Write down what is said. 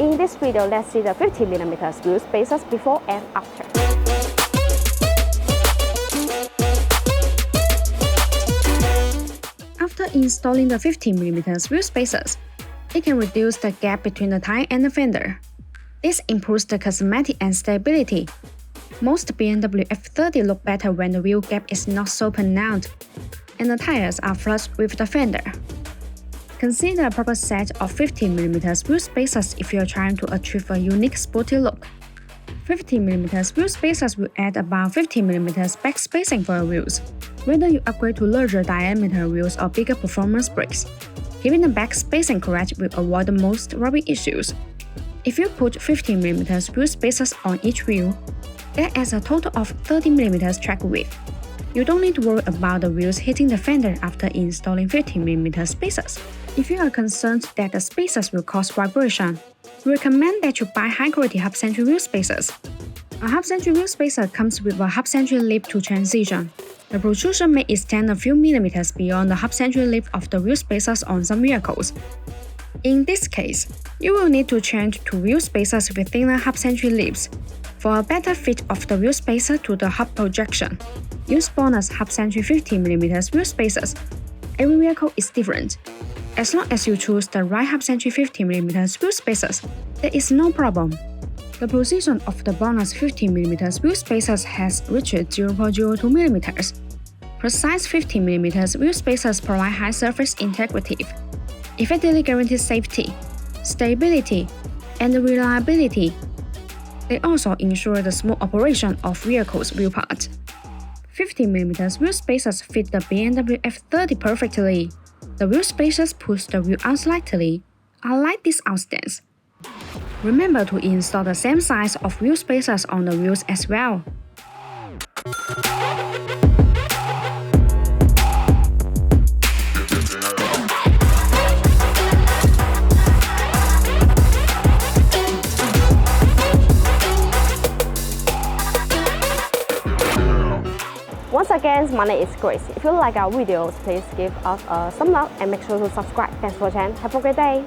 In this video, let's see the 50mm wheel spacers before and after. After installing the 50mm wheel spacers, it can reduce the gap between the tire and the fender. This improves the cosmetic and stability. Most BMW F30 look better when the wheel gap is not so pronounced, and the tires are flush with the fender. Consider a proper set of 50mm wheel spacers if you are trying to achieve a unique sporty look. 50mm wheel spacers will add about 50mm back spacing for your wheels, whether you upgrade to larger diameter wheels or bigger performance brakes. Keeping the back spacing correct will avoid the most rubbing issues. If you put 50mm wheel spacers on each wheel, that adds a total of 30mm track width. You don't need to worry about the wheels hitting the fender after installing 50mm spacers. If you are concerned that the spacers will cause vibration, we recommend that you buy high-quality half-century wheel spacers. A half-century wheel spacer comes with a half-century lip to transition. The protrusion may extend a few millimeters beyond the half-century lip of the wheel spacers on some vehicles. In this case, you will need to change to wheel spacers with thinner half-century lips for a better fit of the wheel spacer to the hub projection. Use bonus half-century 50mm wheel spacers. Every vehicle is different. As long as you choose the right half-century 50mm wheel spacers, there is no problem. The position of the bonus 50mm wheel spacers has reached 0.02mm. Precise 50mm wheel spacers provide high surface integrity, effectively guarantee safety, stability, and reliability. They also ensure the smooth operation of vehicles' wheel parts. 50mm wheel spacers fit the BMW F30 perfectly. The wheel spacers push the wheel out slightly, unlike this outstance. Remember to install the same size of wheel spacers on the wheels as well. Once again, my name is Grace. If you like our videos, please give us a thumbs up and make sure to subscribe. Thanks for watching. Have a great day.